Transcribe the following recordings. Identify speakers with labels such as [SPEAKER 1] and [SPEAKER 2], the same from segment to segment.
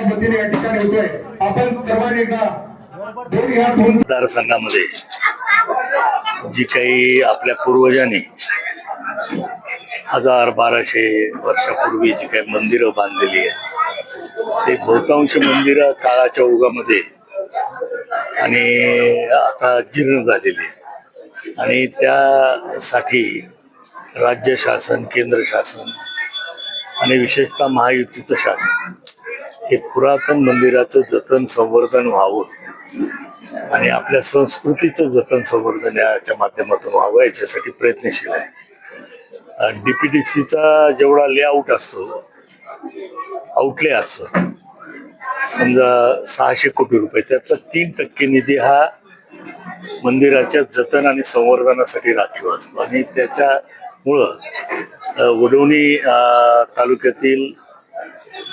[SPEAKER 1] वतीने या ठिकाणी होतोय. आपण सर्वांनी एकदा दोन्ही हात
[SPEAKER 2] मतदारसंघामध्ये जी काही आपल्या पूर्वजांनी 1000-1200 वर्षापूर्वी जी काही मंदिरं बांधलेली आहे ते बहुतांश मंदिरं काळाच्या ओघामध्ये आणि आता जीर्ण झालेली आहे आणि त्यासाठी राज्य शासन, केंद्र शासन आणि विशेषतः महायुतीचं शासन हे पुरातन मंदिराचं जतन संवर्धन व्हावं आणि आपल्या संस्कृतीचं जतन संवर्धन याच्या माध्यमातून व्हावं याच्यासाठी प्रयत्नशील आहे. DPDCचा जेवढा लेआउट असतो, आउटले असतो, समजा 600 कोटी रुपये, त्यातला 3% निधी हा मंदिराच्या जतन आणि संवर्धनासाठी राखीव असतो आणि त्याच्यामुळं वडवणी तालुक्यातील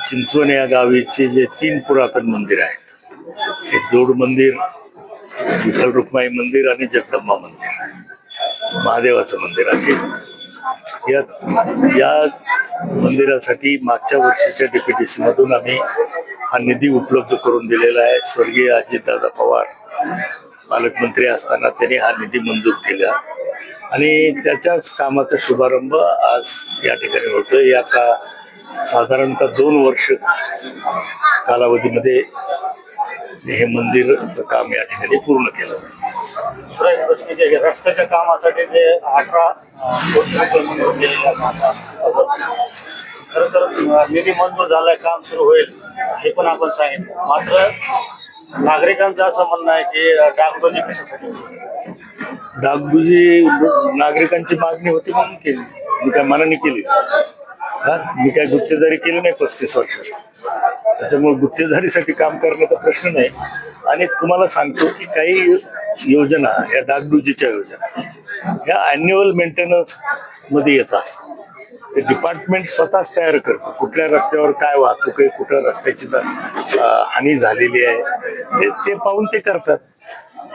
[SPEAKER 2] चिंचवण या गावीचे जे 3 पुरातन मंदिर आहेत, हे जोड मंदिर, विठ्ठल रुक्माई मंदिर आणि जगदंबा मंदिर, महादेवाचं मंदिर, असे या मंदिरासाठी मागच्या वर्षीच्या DPDC मधून आम्ही हा निधी उपलब्ध करून दिलेला आहे. स्वर्गीय अजितदादा पवार पालकमंत्री असताना त्यांनी हा निधी मंजूर केला आणि त्याच्याच कामाचा शुभारंभ आज या ठिकाणी होतोय. या साधारणतः 2 वर्ष कालावधीमध्ये हे मंदिरचं काम या ठिकाणी पूर्ण केलं.
[SPEAKER 3] रस्त्याच्या कामासाठी जे 18 कोटी रुपये मंजूर केलेल्या खरं तर निधी मंजूर झालाय, काम सुरू होईल हे पण आपण सांगितलं. मात्र नागरिकांचं असं म्हणणं आहे की डागडुजी कशासाठी?
[SPEAKER 2] डागडुजी नागरिकांची मागणी होती म्हणून केली, मी काय मनाने केली? मी काय गुत्तेदारी केली नाही 35 वर्ष, त्याच्यामुळे गुत्तेदारीसाठी काम करण्याचा प्रश्न नाही. आणि तुम्हाला सांगतो की काही योजना, या डागडुजीच्या योजना ह्या अॅन्युअल मेंटेनन्स मध्ये येतात. ते डिपार्टमेंट स्वतःच तयार करतं, कुठल्या रस्त्यावर काय वाहतूक आहे, कुठल्या रस्त्याची हानी झालेली आहे ते पाहून ते करतात.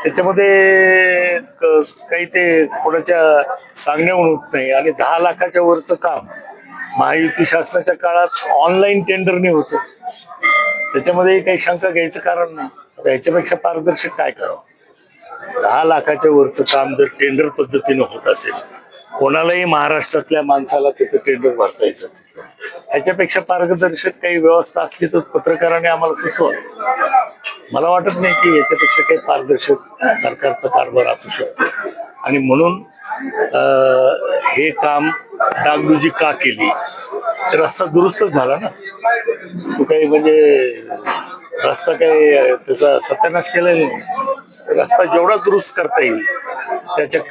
[SPEAKER 2] त्याच्यामध्ये काही ते कोणाच्या सांगण्याहून होत नाही. आणि 10 लाखाच्या वरचं काम महायुती शासनाच्या काळात ऑनलाईन टेंडरने होतं, त्याच्यामध्ये काही शंका घ्यायचं कारण नाही. याच्यापेक्षा पारदर्शक काय करावं? 10 लाखाच्या वरचं काम जर टेंडर पद्धतीनं होत असेल, कोणालाही महाराष्ट्रातल्या माणसाला तिथं टेंडर भरता येतं, ह्याच्यापेक्षा पारदर्शक काही व्यवस्था असली तर पत्रकाराने आम्हाला सुचवा. मला वाटत नाही की याच्यापेक्षा काही पारदर्शक सरकारचा कारभार असू शकतो. आणि म्हणून हे काम डागडुजी का केली? तर रस्ता दुरुस्तच झाला ना, तो काही म्हणजे रस्ता काही त्याचा सत्यानाश केलेला नाही. रस्ता जेवढा दुरुस्त करता येईल त्याच्या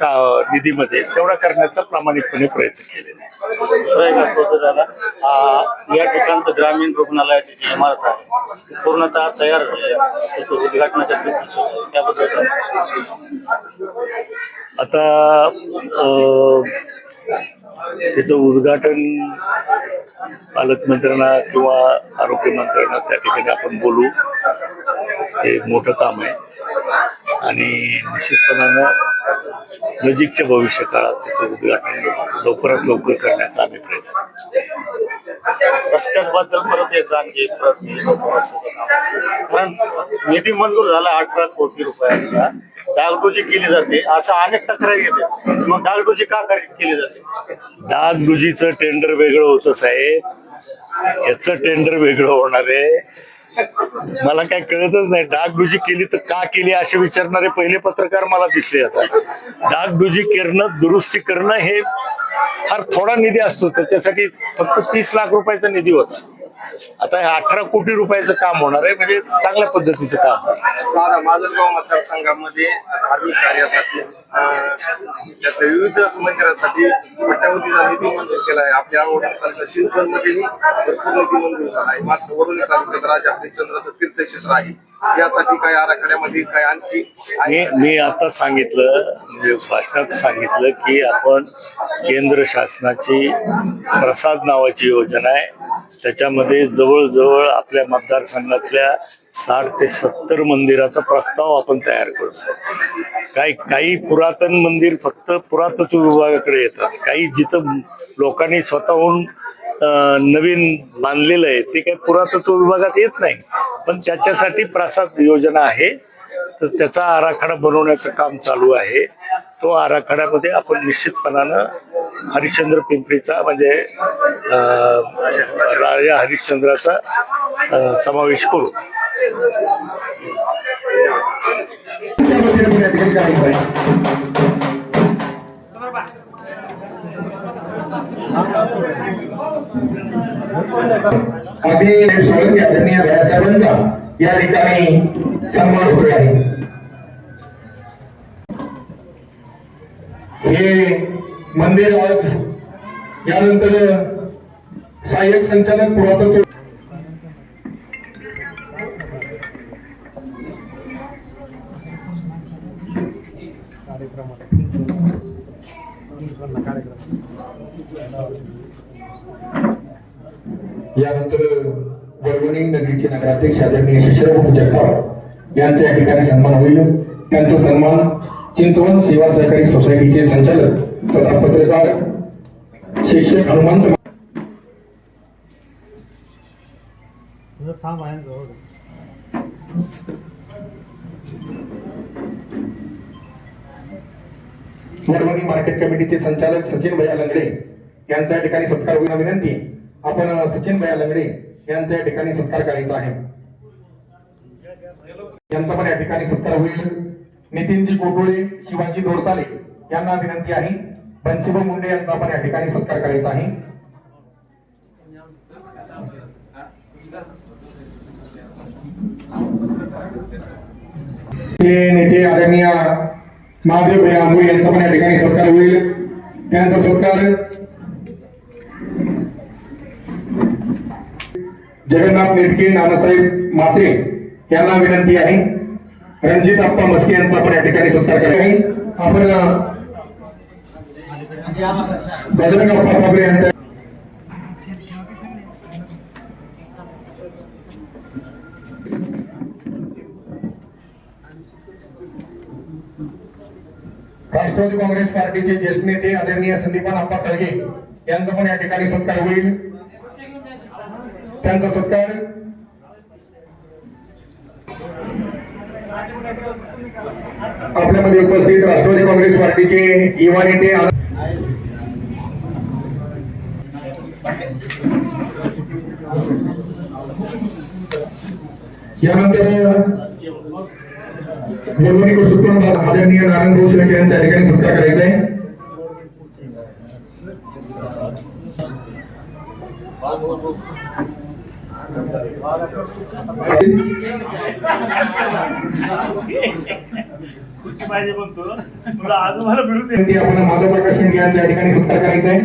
[SPEAKER 2] निधीमध्ये तेवढा करण्याचा प्रामाणिकपणे प्रयत्न केलेला आहे.
[SPEAKER 3] या ठिकाणचं ग्रामीण रुग्णालयाची जी इमारत आहे पूर्णतः तयार झाली आहे, त्याचं उद्घाटनाच्या त्याबद्दल
[SPEAKER 2] आता त्याचं उद्घाटन पालकमंत्र्यांना किंवा आरोग्य मंत्र्यांना त्या ठिकाणी आपण बोलू. हे मोठं काम आहे आणि निश्चितपणानं नजीकच्या भविष्य काळात त्याचं उद्घाटन लवकरात लवकर करण्याचा आम्ही प्रयत्न.
[SPEAKER 3] रस्त्याबद्दल परत एक आणखी कारण निधी मंजूर झाला 18 कोटी रुपयांचा, डागडुजी केली जाते असं अनेक तक्रारी येते. मग डागडुजी का केली जाते?
[SPEAKER 2] डागडुजीचं टेंडर वेगळं होतं साहेब, याचं टेंडर वेगळं होणार आहे. मला काय कळतच नाही. डागडुजी केली तर का केली असे विचारणारे पहिले पत्रकार मला दिसले. आता डागडुजी करणं, दुरुस्ती करणं हे फार थोडा निधी असतो, त्याच्यासाठी फक्त 30 लाख रुपयाचा निधी होता. आता हे 18 कोटी रुपयाचं काम होणार आहे, म्हणजे चांगल्या पद्धतीचं काम.
[SPEAKER 4] माजलगाव मतदारसंघामध्ये धार्मिक कार्यासाठी त्याच्या विविध मंदिरांसाठी कोट्यावधीचा निधी मंजूर केला आहे. आपल्या आवडीचा चिंचवणमध्येही भरपूर निधी मंजूर झाला आहे. मात्र वरुणी तालुक्यात राजा हरिश्चंद्राचं तीर्थक्षेत्र आहे, यासाठी काही आराखड्यामध्ये काय आणखी?
[SPEAKER 2] मी आता सांगितलं, म्हणजे भाषणात सांगितलं की आपण केंद्र शासनाची प्रसाद नावाची योजना आहे, त्याच्यामध्ये जवळजवळ आपल्या मतदारसंघातल्या 60 ते 70 मंदिराचा प्रस्ताव आपण तयार करतो. काही पुरातन मंदिर फक्त पुरातत्व विभागाकडे येतात, काही जिथं लोकांनी स्वतःहून नवीन बांधलेलं आहे ते काही पुरातत्व विभागात येत नाही, पण त्याच्यासाठी प्रासाद योजना आहे, तर त्याचा आराखडा बनवण्याचं काम चालू आहे. तो आराखड्यामध्ये आपण निश्चितपणानं हरिश्चंद्र पिंपरीचा म्हणजे राजा हरिश्चंद्राचा समावेश करू.
[SPEAKER 1] आधी आदरणीय भैयासाहेबांचा या ठिकाणी सन्मान होतो आहे. हे मंदिर आज यानंतर सहाय्यक संचालक पुरातत्व यानंतर वरवणी नगरीचे नगराध्यक्ष आदरणीय शिशिरबाबू जगताप यांचा या ठिकाणी सन्मान होईल. त्यांचा सन्मान चिंचवण सेवा सहकारी सोसायटीचे संचालक तथा पत्रकार शिक्षक हनुमंत वरवणी मार्केट कमिटीचे संचालक सचिन भैया लंगडे यांचा या ठिकाणी सत्कार होईल. विनंती आपण सचिन भैया लंगडे यांचा या ठिकाणी सत्कार करायचा आहे. यांचा पण या ठिकाणी सत्कार होईल. नितीनजी कोटोळे, शिवाजी दोरताले यांना विनंती आहे. बंशीभाऊ मुंडे यांचा पण या ठिकाणी सत्कार करायचा आहे. नेते आदरणीय महादेव भैया आंबोळे यांचा पण या ठिकाणी सत्कार होईल. त्यांचा सत्कार जगन्नाथ नेटके, नानासाहेब मात्रे यांना विनंती आहे. रणजित आप्पा मस्के यांचा पण या ठिकाणी सत्कार करायचा आहे. आपण बजरंग आप्पा साबळे यांचा राष्ट्रवादी काँग्रेस पार्टीचे ज्येष्ठ नेते आदरणीय संदीपान आप्पा खळगे यांचा पण या ठिकाणी सत्कार होईल. त्यांचा सत्कार आपल्यामध्ये उपस्थित राष्ट्रवादी काँग्रेस पार्टीचे युवा नेते यानंतर आदरणीय नारायण भाऊ शेळके यांच्या ठिकाणी सत्कार करायचा आहे. आपण माधव प्रकाश शिंदे यांच्या ठिकाणी सत्कार करायचा आहे.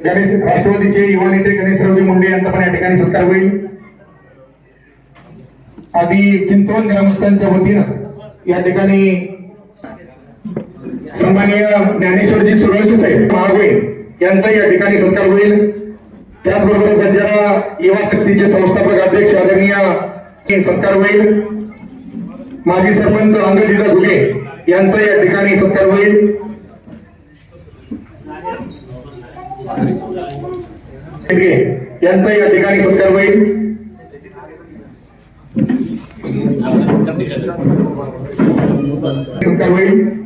[SPEAKER 1] गणेश राष्ट्रवादीचे युवा नेते गणेशरावजी मुंडे यांचा पण या ठिकाणी सत्कार होईल. आधी चिंचवण ग्रामस्थांच्या वतीनं या ठिकाणी सन्माननीय ज्ञानेश्वरजी सुरवशी साहेब महागवे यांचा या ठिकाणी सत्कार होईल. त्याचबरोबर बंजारा युवा शक्तीचे संस्थापक अध्यक्ष आदरणीय सत्कार होईल. माजी सरपंच अंगजीजा घुगे यांचा या ठिकाणी सत्कार होईल. यांचा या ठिकाणी सत्कार होईल. सत्कार होईल.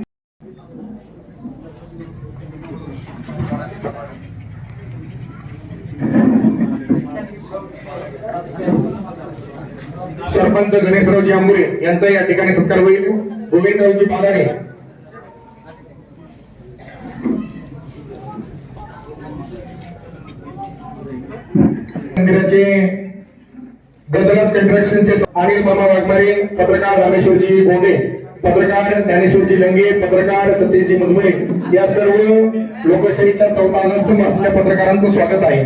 [SPEAKER 1] सरपंच गणेशरावजी आंबुरे यांचा या ठिकाणी सत्कार होईल. गोविंदरावजी पादारे मंदिराचे गजराज कंस्ट्रक्शनचे अनिल मामा वाघमारे, पत्रकार रामेश्वरजी गोंडे, पत्रकार ज्ञानेश्वरजी लंगे, पत्रकार सतीशजी मुजमरे या सर्व लोकशाहीचा चौथा अनस्तंभ असलेल्या पत्रकारांचं स्वागत आहे.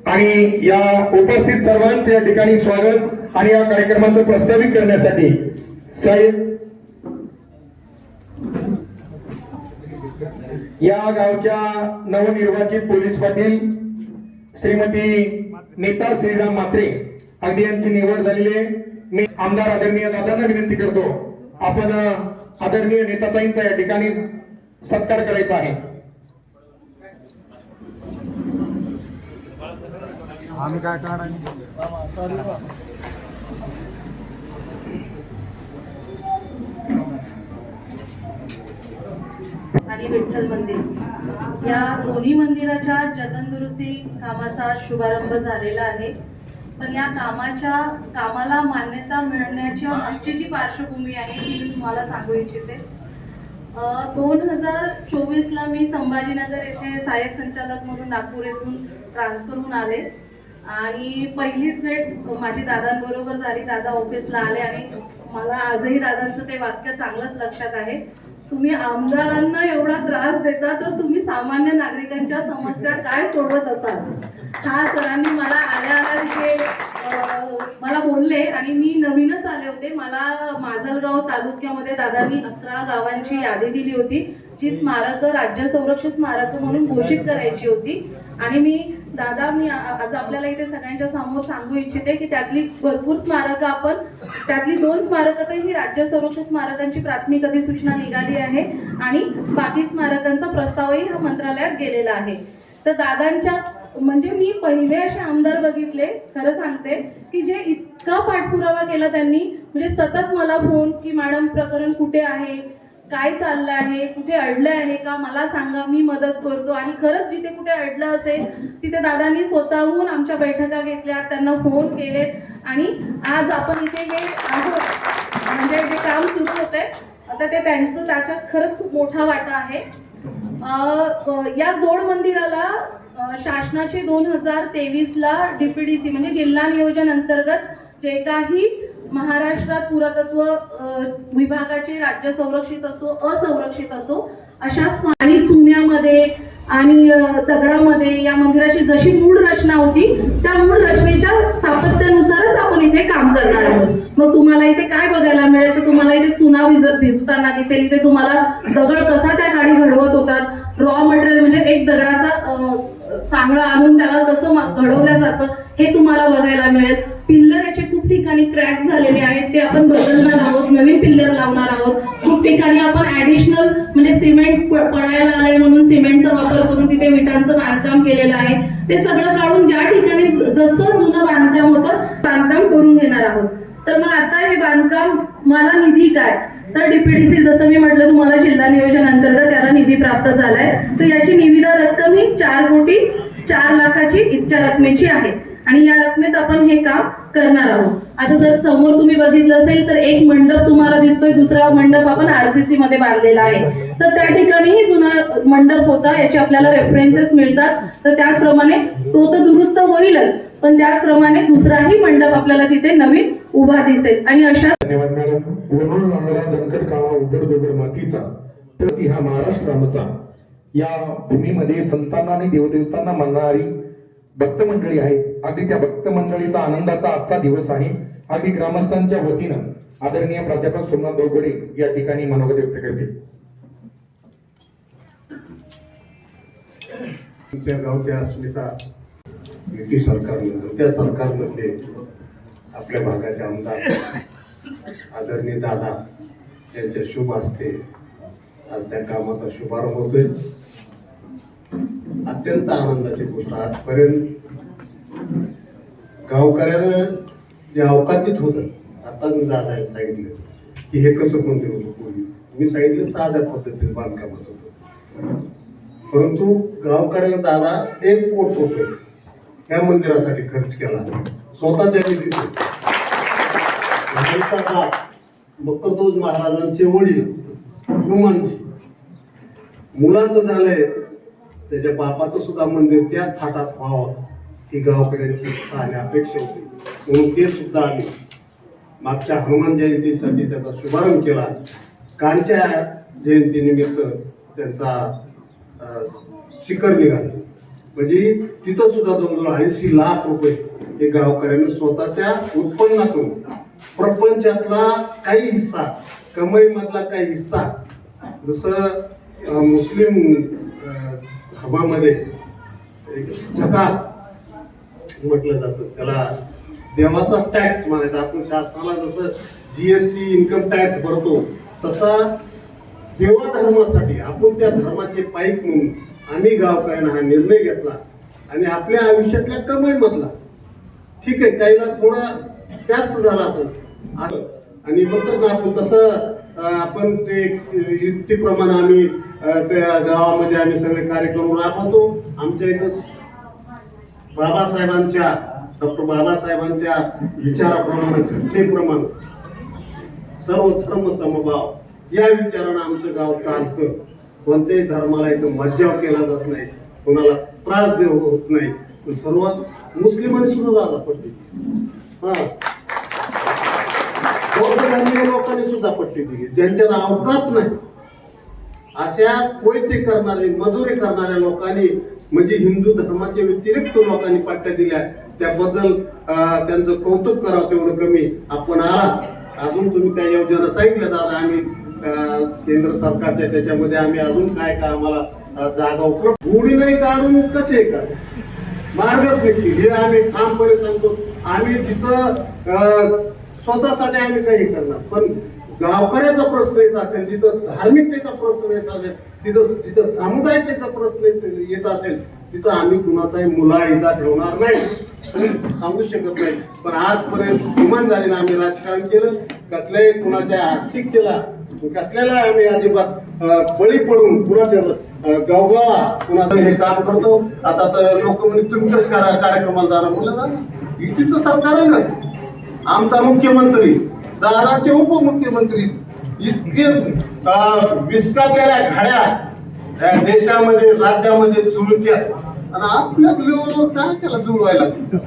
[SPEAKER 1] आणि या उपस्थित सर्वांचे या ठिकाणी स्वागत आणि या कार्यक्रमाचं प्रस्तावित करण्यासाठी साहेब या गावच्या नवनिर्वाचित पोलीस पाटील श्रीमती नीता श्रीराम म्हात्रे अगदी यांची निवड झालेली आहे. मी आमदार आदरणीय दादांना विनंती करतो, आपण आदरणीय नेताताईंचा या ठिकाणी सत्कार करायचा आहे.
[SPEAKER 5] आम्ही काय काढा
[SPEAKER 6] आणि विठ्ठल मंदिर या दोन्ही मंदिराच्या जतन दुरुस्ती कामाचा शुभारंभ झालेला आहे. पण या कामाला मान्यता मिळण्याच्या मागची जी पार्श्वभूमी आहे ती मी तुम्हाला सांगू इच्छिते. 2024ला मी संभाजीनगर येथे सहाय्यक संचालक म्हणून नागपूर येथून ट्रान्सफर होऊन आले आणि पहिलीच भेट माझी दादांबरोबर झाली. दादा ऑफिसला आले आणि मला आजही दादांचं ते वाक्य चांगलंच लक्षात आहे, तुम्ही आमदारांना एवढा त्रास देता तर तुम्ही सामान्य नागरिकांच्या समस्या काय सोडवत असाल. हा सरांनी मला आल्या तिथे मला बोलले आणि मी नवीनच आले होते. मला माजलगाव तालुक्यामध्ये दादांनी 11 गावांची यादी दिली होती जी स्मारकं राज्य संरक्षित स्मारकं म्हणून घोषित करायची होती. आणि मी आज आपल्याला इथे सगळ्यांच्या समोर सांगू इच्छिते की त्यातली भरपूर स्मारकं त्यातली 2 स्मारकं तर ही राज्य संरक्षित स्मारकांची प्राथमिक अधिसूचना निघाली आहे आणि बाकी स्मारकांचा प्रस्तावही हा मंत्रालयात गेलेला आहे. तर दादांच्या म्हणजे मी पहिले असे आमदार बघितले, खरं सांगते, की जे इतका पाठपुरावा केला त्यांनी, म्हणजे सतत मला फोन की मॅडम प्रकरण कुठे आहे, काय चाललं आहे, कुठे अडलं आहे का मला सांगा, मी मदत करतो. आणि खरंच जिथे कुठे अडलं असेल तिथे दादांनी स्वतःहून आमच्या बैठका घेतल्या, त्यांना फोन केलेत आणि आज आपण इथे हे आहोत. म्हणजे जे काम सुरू होते आता ते त्याच्यात खरंच खूप मोठा वाटा आहे. या जोड मंदिराला शासनाचे 2023ला DPDC म्हणजे जिल्हा नियोजन अंतर्गत जे काही महाराष्ट्रात पुरातत्व विभागाचे राज्य संरक्षित असो असंरक्षित असो अशा आणि चुन्यामध्ये आणि दगडामध्ये या मंदिराची जशी मूळ रचना होती त्या मूळ रचनेच्या स्थापत्यानुसारच आपण इथे काम करणार आहोत. मग तुम्हाला इथे काय बघायला मिळेल तर तुम्हाला इथे चुना भिजताना दिसेल, इथे तुम्हाला दगड कसा त्या काळी घडवत होतात, रॉ मटेरियल म्हणजे एक दगडाचा सांगळा आणून त्याला कसं घडवलं जातं हे तुम्हाला बघायला मिळेल. पिल्लर याचे खूप ठिकाणी क्रॅक झालेले आहेत, ते आपण बदलणार आहोत, नवीन पिल्लर लावणार आहोत. खूप ठिकाणी आपण ऍडिशनल म्हणजे सिमेंट पडायला आलंय म्हणून सिमेंटचा वापर करून तिथे विटांचं बांधकाम केलेलं आहे. ते सगळं काढून ज्या ठिकाणी जसं जुनं बांधकाम होतं बांधकाम करून घेणार आहोत. तर मग आता हे बांधकाम मला निधी काय, तर DPDC जसं मी म्हटलं तुम्हाला जिल्हा नियोजन अंतर्गत याला निधी प्राप्त झालाय. तर याची निविदा रक्कम ही 4,04,00,000 इतक्या रकमेची आहे आणि या रकमेत आपण हे काम करणार आहोत. आता जर समोर तुम्ही बघितलं असेल तर एक मंडप तुम्हाला दिसतोय, दुसरा मंडप आपण RCC मध्ये बांधलेला आहे. तर त्या ठिकाणीही जुना मंडप होता, याचे आपल्याला रेफरन्सेस मिळतात. तर त्याचप्रमाणे तो तर दुरुस्त होईलच, पण त्याचप्रमाणे दुसराही मंडप आपल्याला तिथे नवीन उभा दिसेल. आणि अशा
[SPEAKER 1] धन्यवाद मॅडम. वरून आम्हाला दणकट कामा उघड जोगर मातीचा तर ती हा महाराष्ट्र आमचा. या भूमीमध्ये संतांना आणि देवदेवतांना मानणारी भक्त मंडळी आहे. अगदी त्या भक्त मंडळीचा आनंदाचा आजचा दिवस आहे. अगदी ग्रामस्थांच्या वतीनं आदरणीय प्राध्यापक सोमनाथ दोगडे या ठिकाणी मनोगत व्यक्त करतील.
[SPEAKER 7] तुमच्या गावची अस्मिता युती सरकारनं, त्या सरकारमधले आपल्या भागाचे आमदार आदरणीय दादा यांच्या शुभ हस्ते आज त्या कामाचा शुभारंभ होतोय. अत्यंत आनंदाची गोष्ट. आजपर्यंत गावकऱ्यानं जे अवकातीत होतं, आता मी दादाने सांगितलं की हे कसं मंदिर होतं पूर्वी, मी सांगितलं साध्या पद्धतीने बांधकामात होतं, परंतु गावकऱ्यानं दादा 1 कोट रुपये या मंदिरासाठी खर्च केला स्वतःच्या निधीतून. बक्करदोज महाराजांचे वडील हनुमानजी मुलांचं झालंय, त्याच्या बापाचं सुद्धा मंदिर त्या थाटात व्हावं ही गावकऱ्यांची इच्छा आणि अपेक्षा होती, म्हणून ते सुद्धा आले. मागच्या हनुमान जयंतीसाठी त्याचा शुभारंभ केला. कालच्या जयंतीनिमित्त त्यांचा शिखर निघाला. म्हणजे तिथं सुद्धा जवळजवळ 80 लाख रुपये हे गावकऱ्यांनी स्वतःच्या उत्पन्नातून प्रपंचातला काही हिस्सा, कमाईमधला काही हिस्सा, जसं मुस्लिम धर्मामध्ये झकात म्हटलं जातं. त्याला देवाचा टॅक्स म्हणायचा. आपण शासनाला जसं जीएसटी इन्कम टॅक्स भरतो तसा देवा धर्मासाठी आपण त्या धर्माचे पाईक म्हणून आम्ही गावकऱ्यांना हा निर्णय घेतला आणि आपल्या आयुष्यातल्या कमाईमधला, ठीक आहे काहीला थोडा जास्त झाला असेल आणि म्हणतात ना आपण तसं आपण ते युक्तीप्रमाणे आम्ही त्या गावामध्ये आम्ही सगळे कार्यक्रम राबवतो. आमच्या इथं डॉक्टर बाबासाहेबांच्या विचाराप्रमाणे घटनेप्रमाणे सर्व धर्म समभाव या विचारानं आमचं गाव चालतं. कोणत्याही धर्माला इथं मज्जाव केला जात नाही, कोणाला त्रास होत नाही. सर्वात मुस्लिमांनी सुद्धा जागा पडली, बौद्ध धर्मीय लोकांनी सुद्धा पट्टी दिली. ज्यांच्यात अवकात नाही अशा कोयते करणारे मजुरी करणाऱ्या लोकांनी म्हणजे हिंदू धर्माच्या व्यतिरिक्त लोकांनी पट्ट्या दिल्या. त्याबद्दल त्यांचं कौतुक करावं तेवढं कमी. आपण अजून तुम्ही काही योजना सांगितल्या दादा, आम्ही केंद्र सरकारच्या त्याच्यामध्ये आम्ही अजून काय आम्हाला जागा उपलब्ध उडी नाही काढून कसे का मार्गच निघतील हे आम्ही ठामपणे सांगतो. आम्ही तिथं स्वतःसाठी आम्ही काही करणार, पण गावकऱ्याचा प्रश्न येत असेल, जिथं धार्मिकतेचा प्रश्न येत असेल, तिथं सामुदायिकतेचा प्रश्न येत असेल, तिथं आम्ही कुणाचाही मुलाहिजा ठेवणार नाही, सांगू शकत नाही. पण आजपर्यंत इमानदारीने आम्ही राजकारण केलं. कसल्याही कुणाच्या आर्थिकतेला कसल्याला आम्ही अजिबात बळी पडून कुणाच्या गावगावा कुणाचं हे काम करतो. आता तर लोक म्हणजे तुम्ही कसं करा कार्यक्रमाला जाणार म्हणलं जा युतीचं सरकार आहे ना, आमचा मुख्यमंत्री दादाचे उपमुख्यमंत्री इतके विस्काटलेल्या घड्या देशामध्ये राज्यामध्ये जुळत्यात आणि आपल्या लेवलवर काय त्याला जुळवायला लागतं.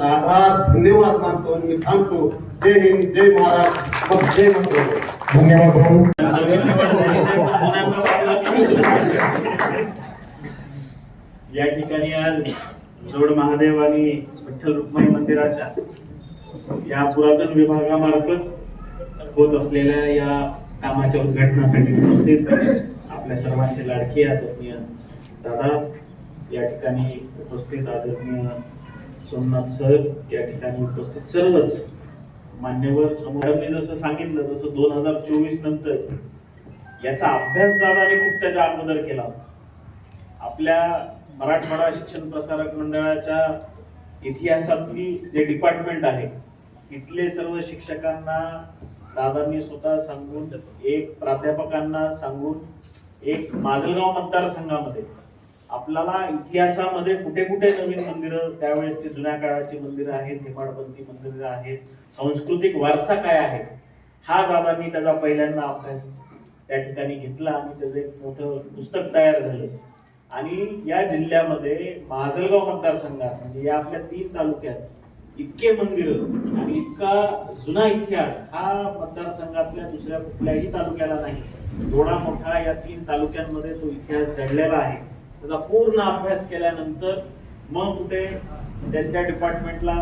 [SPEAKER 7] आभार धन्यवाद मानतो. मी थांबतो. जय हिंद, जय महाराज, जय महाराज.
[SPEAKER 1] धन्यवाद भाऊ.
[SPEAKER 8] या ठिकाणी आज जोड महादेव आणि विठ्ठल रुक्मिणी मंदिराच्या या पुरातन विभागामार्फत होत असलेल्या या कामाच्या उद्घाटनासाठी उपस्थित आपल्या सर्वांचे लाडके आदरणीय दादा, या ठिकाणी उपस्थित आदरणीय सोमनाथ सर, या ठिकाणी उपस्थित सर्वच मान्यवर समूहांनी जसं सांगितलं तसं 2024 नंतर याचा अभ्यास दादाने खूप त्याच्या अगोदर केला. आपल्या मराठवाडा शिक्षण प्रसारक मंडळाच्या इतिहासातली जे डिपार्टमेंट आहे तिथले सर्व शिक्षकांना दादांनी स्वतः सांगून, एक प्राध्यापकांना सांगून, एक माजलगाव मतदारसंघामध्ये आपल्याला इतिहासामध्ये कुठे कुठे नवीन मंदिरं, त्यावेळेसची जुन्या काळाची मंदिरं आहेत, हेमाडपंथी मंदिरं आहेत, सांस्कृतिक वारसा काय आहे, हा दादांनी त्याचा पहिल्यांदा अभ्यास त्या ठिकाणी घेतला आणि त्याचं एक मोठं पुस्तक तयार झालं. आणि या जिल्ह्यामध्ये माजलगाव मतदारसंघात म्हणजे या आपल्या 3 तालुक्यात इतके मंदिरं आणि इतका जुना इतिहास हा मतदारसंघातल्या दुसऱ्या कुठल्याही तालुक्याला नाही. थोडा मोठा या 3 तालुक्यांमध्ये तो इतिहास घडलेला आहे. त्याचा पूर्ण अभ्यास केल्यानंतर मग कुठे त्यांच्या डिपार्टमेंटला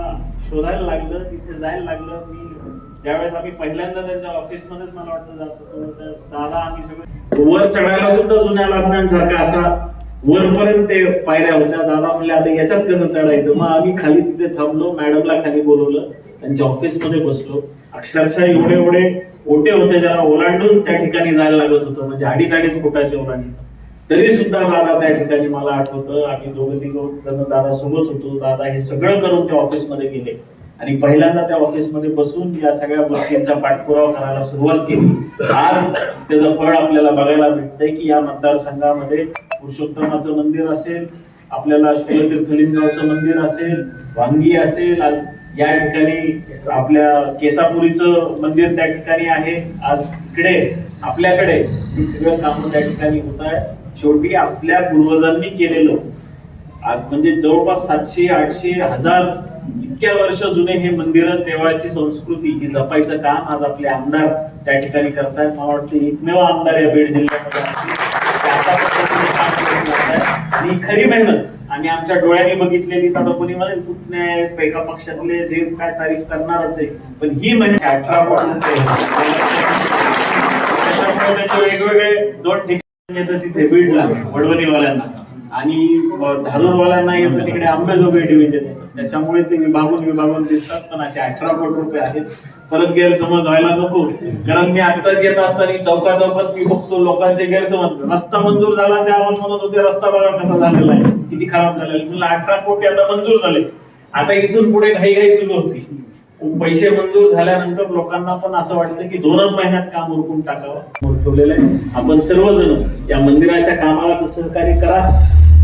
[SPEAKER 8] शोधायला लागलं, तिथे जायला लागलं. मी ज्यावेळेस आम्ही पहिल्यांदा त्यांच्या ऑफिसमध्येच मला वाटतं जात होतो, तर दादा आम्ही सगळे वर चढायला सुद्धा जुन्या लादण्यांसारखा असा वरपर्यंत ते पायऱ्या होत्या. दादा म्हणले आता याच्यात कसं चढायचं. मग आम्ही खाली तिथे थांबलो, मॅडमला खाली बोलवलं, त्यांच्या ऑफिसमध्ये बसलो. अक्षरशः एवढे एवढे ओटे होते ज्याला ओलांडून त्या ठिकाणी जायला लागत होतं, म्हणजे 2.5 फुटाचे ओलांडून. तरी सुद्धा दादा त्या ठिकाणी मला आठवतं आम्ही दोघं दादा सोबत होतो. दादा हे सगळं करून त्या ऑफिसमध्ये गेले आणि पहिल्यांदा त्या ऑफिसमध्ये बसून या सगळ्या गोष्टींचा पाठपुरावा करायला सुरुवात केली. आज त्याचं फळ आपल्याला बघायला भेटतंय की या मतदारसंघामध्ये पुरुषोत्तमाचं मंदिर असेल, आपल्याला श्रीतीर्थलिंगाचं मंदिर असेल, वांगी असेल, आज या ठिकाणी आपल्या केसापुरीचं मंदिर त्या ठिकाणी आहे. आज इकडे आपल्याकडे ही सगळं कामं त्या ठिकाणी होत आहे. शेवटी आपल्या पूर्वजांनी केलेलं आज म्हणजे जवळपास 700, 800, 1000 इतक्या वर्ष जुने हे मंदिर, देवाची संस्कृती ही जपायचं काम आज आपले आमदार त्या ठिकाणी करतायत. मला वाटतं एकमेव आमदार या बीड जिल्ह्यामध्ये आणि खरी मेहनत आणि आमच्या डोळ्यांनी बघितलेली. तर कोणी म्हणेल कुठल्या एका पक्षातले जे काय तारीफ करणारच आहे, पण ही म्हणजे 18 वेगवेगळे 2 ठिकाणी तिथे बीडला वडवणीवाल्यांना आणि धारूरवाल्यांना येतं तिकडे अंबेजोगाई डिव्हिजन आहे, त्याच्यामुळे ते विभागून दिसतात. पण असे 18 कोटी रुपये आहेत. परत गैरसमज व्हायला नको, कारण मी आत्ताच येत असताना चौकात मी बघतो लोकांचे गैरसमज. रस्ता मंजूर झाला त्यावर म्हणत होते रस्ता बघा कसा झालेला आहे, किती खराब झालेला आहे. म्हणलं 18 कोटी आता मंजूर झाले, आता इथून पुढे घाई सुरू होती. पैसे मंजूर झाल्यानंतर लोकांना पण असं वाटतं की 2च महिन्यात काम उरकून टाकावं ठेवलेलं आहे. आपण सर्वजण या मंदिराच्या कामाला सहकार्य कराच.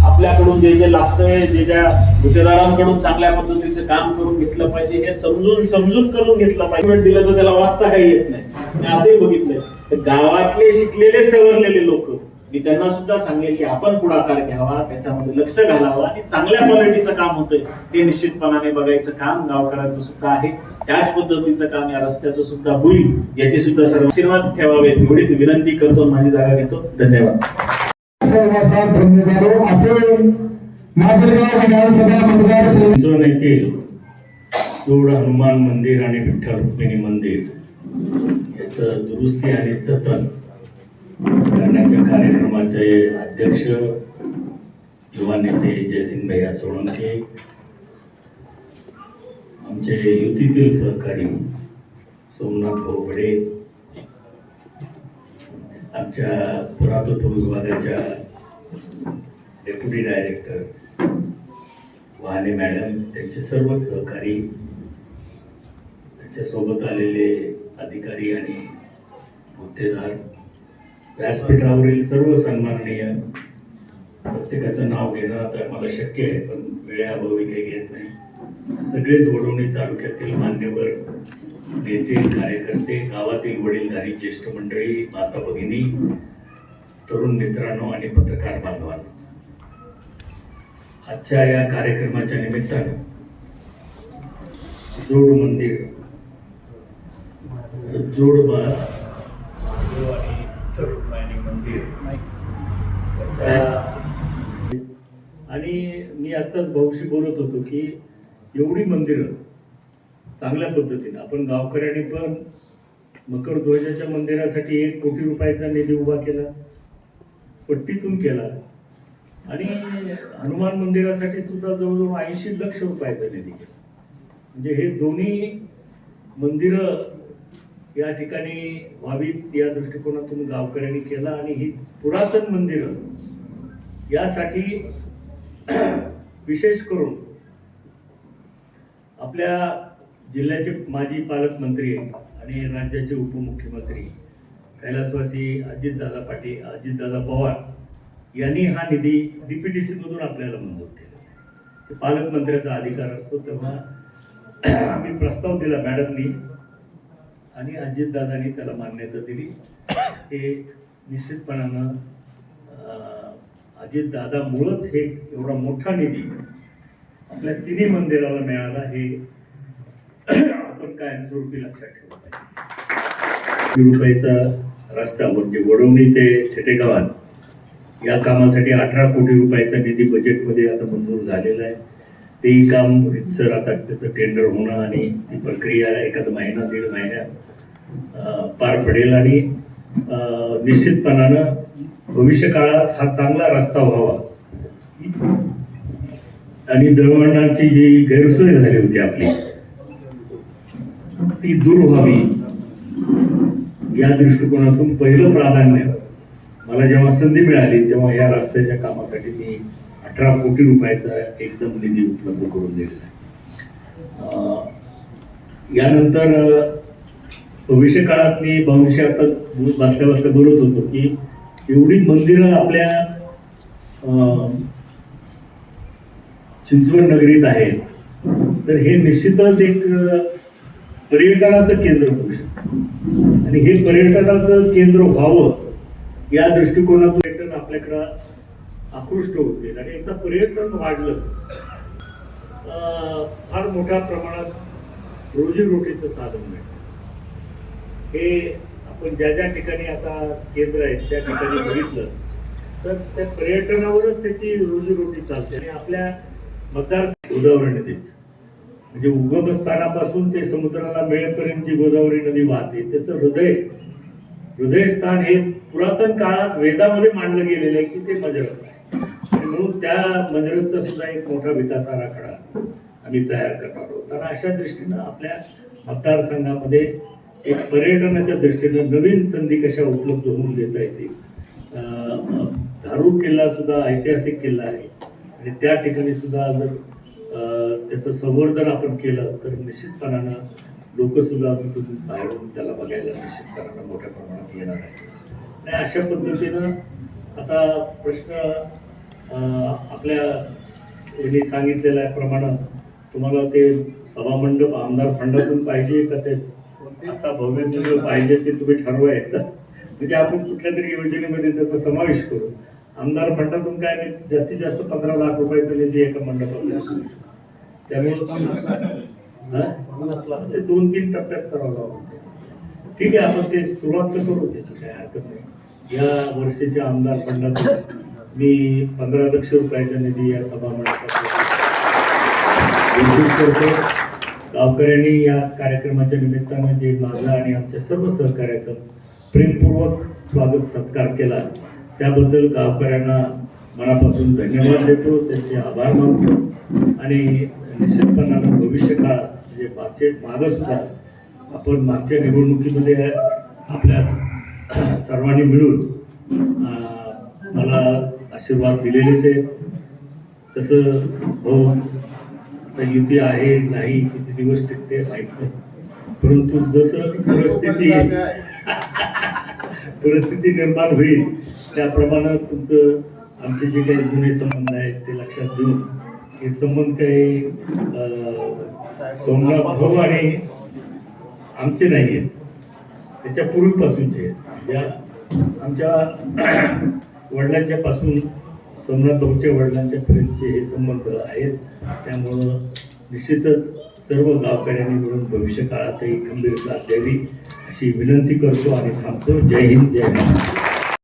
[SPEAKER 8] आपल्याकडून जे लागतंय, ज्या गुत्तेदारांकडून चांगल्या पद्धतीचं काम करून घेतलं पाहिजे, हे समजून करून घेतलं पाहिजे. दिलं तर त्याला वाचता काही येत नाही. मी असंही बघितलंय तर गावातले शिकलेले सवरलेले लोक, मी त्यांना सुद्धा सांगेल की आपण पुढाकार घ्यावा, त्याच्यामध्ये लक्ष घालावं आणि चांगल्या क्वालिटीचं काम होतंय ते निश्चितपणाने बघायचं काम गावकऱ्यांचं सुद्धा आहे. त्याच पद्धतीचं काम या रस्त्याचं सुद्धा होईल, याची सुद्धा सर्व आशीर्वाद ठेवावे एवढीच विनंती करतो. माझी जागा घेतो. धन्यवाद.
[SPEAKER 2] चिंचवण येथील जोड हनुमान मंदिर आणि विठ्ठल रुक्मिणी मंदिर याचं दुरुस्ती आणि जतन करण्याच्या कार्यक्रमाचे अध्यक्ष युवा नेते जयसिंग भैया सोळंके, आमचे युतीतील सहकारी सोमनाथ भाऊ बडे, आमच्या पुरातत्व विभागाच्या डेप्युटी डायरेक्टर वाहने मॅडम, त्यांचे सर्व सहकारी, त्यांच्यासोबत आलेले अधिकारी आणि गुत्तेदार, व्यासपीठावरील सर्व सन्माननीय, प्रत्येकाचं नाव घेणं आता मला शक्य आहे पण वेळेअभावी काही घेत नाही. सगळेच वडवणी तालुक्यातील मान्यवर नेते, कार्यकर्ते, गावातील वडीलधारी ज्येष्ठ मंडळी, माता भगिनी, तरुण मित्रांनो आणि पत्रकार बांधवांनो, आजच्या या कार्यक्रमाच्या निमित्तानं जोड मंदिर, जोड महादेव आणि विठ्ठल रुक्मिणी मंदिर आणि मी आत्ताच भाऊशी बोलत होतो की एवढी मंदिरं चांगल्या पद्धतीने आपण गावकऱ्यांनी पण मकर ध्वजाच्या मंदिरासाठी 1 कोटी रुपयाचा निधी उभा केला, पट्टीतून केला आणि हनुमान मंदिरासाठी सुद्धा जवळजवळ 80 लक्ष रुपयाचा निधी केला. म्हणजे हे दोन्ही मंदिरं या ठिकाणी व्हावीत या दृष्टिकोनातून गावकऱ्यांनी केला आणि ही पुरातन मंदिरं यासाठी विशेष करून आपल्या जिल्ह्याचे माजी पालकमंत्री आणि राज्याचे उपमुख्यमंत्री कैलासवासी अजितदादा पवार यांनी हा निधी DPTC मधून आपल्याला मंजूर केला. पालकमंत्र्याचा अधिकार असतो, तेव्हा आम्ही प्रस्ताव दिला मॅडमनी आणि अजितदादांनी त्याला मान्यता दिली. हे निश्चितपणानं अजितदादामुळंच हे एवढा मोठा निधी आपल्या तिन्ही मंदिराला मिळाला, हे आपण कायमस्वरूपी लक्षात ठेवलं पाहिजे. रुपयाचा रस्ता म्हणजे वडवणी ते छेटेगावात या कामासाठी 18 कोटी रुपयाचा निधी बजेटमध्ये आता मंजूर झालेला आहे. तेही काम रितसर आता त्याचं टेंडर होणं आणि ती प्रक्रिया एखादा महिना 1.5 महिन्यात पार पडेल आणि निश्चितपणानं भविष्य काळात हा चांगला रस्ता व्हावा आणि दळणवळणाची जी गैरसोय झाली होती आपली ती दूर व्हावी या दृष्टिकोनातून पहिलं प्राधान्य मला जेव्हा संधी मिळाली तेव्हा या रस्त्याच्या कामासाठी मी 18 कोटी रुपयाचा एकदम निधी उपलब्ध करून दिलेला आहे. यानंतर भविष्य काळात मी भविष्य आता बसल्या बोलत होतो की एवढी मंदिरं आपल्या चिंचवड नगरीत आहेत, तर हे निश्चितच एक पर्यटनाचं केंद्र होऊ शकतं आणि हे पर्यटनाचं केंद्र व्हावं या दृष्टिकोनातून पर्यटन आपल्याकडं आकृष्ट होते आणि एकदा पर्यटन वाढलं फार मोठ्या प्रमाणात रोजीरोटीचं साधन मिळतं. हे आपण ज्या ठिकाणी आता केंद्र आहेत त्या ठिकाणी बघितलं तर त्या पर्यटनावरच त्याची रोजीरोटी चालते आणि आपल्या मतदार गोदावरी नदीच म्हणजे उगमस्थानापासून ते समुद्राला मिळेपर्यंत जी गोदावरी नदी वाहते त्याचं हृदयस्थान हे पुरातन काळात वेदामध्ये मांडलं गेलेलं आहे की ते मजर आहे. म्हणून त्या मंदिराचा सुद्धा एक मोठा विकास आराखडा आम्ही तयार करणार आहोत. आणि अशा दृष्टीनं आपल्या मतदारसंघामध्ये एक पर्यटनाच्या दृष्टीनं नवीन संधी कशा उपलब्ध होऊन देता येतील. धारूर किल्ला सुद्धा ऐतिहासिक किल्ला आहे आणि त्या ठिकाणी सुद्धा जर त्याचं संवर्धन आपण केलं तर निश्चितपणानं लोक सुद्धा तिथून बाहेरून त्याला बघायला निश्चितपणानं मोठ्या प्रमाणात येणार आहे. आणि अशा पद्धतीनं आता प्रश्न आपल्या यांनी सांगितलेल्या प्रमाणे तुम्हाला ते सभामंडप आमदार फंडातून पाहिजे का ते असा भव्य दिव्य पाहिजे ते तुम्ही ठरवा एकदा. म्हणजे आपण कुठल्या तरी योजनेमध्ये त्याचा समावेश करू. आमदार फंडातून काय नाही, जास्तीत जास्त 15 लाख रुपयाचा निधी एका मंडपाचा. त्यामुळे ते 2-3 टप्प्यात करावं लागतं. ठीक आहे, आपण ते सुरुवात तर करू, त्याची काय हरकत नाही. या वर्षीच्या आमदार फंडातून मी 15 लक्ष रुपयाचा निधी या सभा मंडपासाठी करतो. गावकऱ्यांनी या कार्यक्रमाच्या निमित्तानं जे माझं आणि आमच्या सर्व सहकार्याचं प्रेमपूर्वक स्वागत सत्कार केला त्याबद्दल गावकऱ्यांना मनापासून धन्यवाद देतो, त्यांचे आभार मानतो. आणि निश्चितपणानं भविष्य काळात म्हणजे मागं सुद्धा आपण मागच्या निवडणुकीमध्ये आपल्या सर्वांनी मिळून मला आशीर्वाद दिलेलेच आहे. तसं हो युती आहे नाही किती दिवस टिकते माहीत नाही, परंतु जसं परिस्थिती निर्माण होईल त्याप्रमाणे तुमचं आमचे जे काही जुने संबंध आहेत ते लक्षात घेऊन हे संबंध काही सोमनाथ भाऊ आणि आमचे नाही आहेत, त्याच्या पूर्वीपासूनचे आहेत. ज्या आमच्या वडिलांच्या पासून सोमनाथ भाऊच्या वडिलांच्या पर्यंतचे हे संबंध आहेत. त्यामुळं निश्चितच सर्व गावकऱ्यांनी मिळून भविष्य काळातही खंबीर साथ द्यावी अशी विनंती करतो आणि थांबतो. जय हिंद, जय महाराष्ट्र.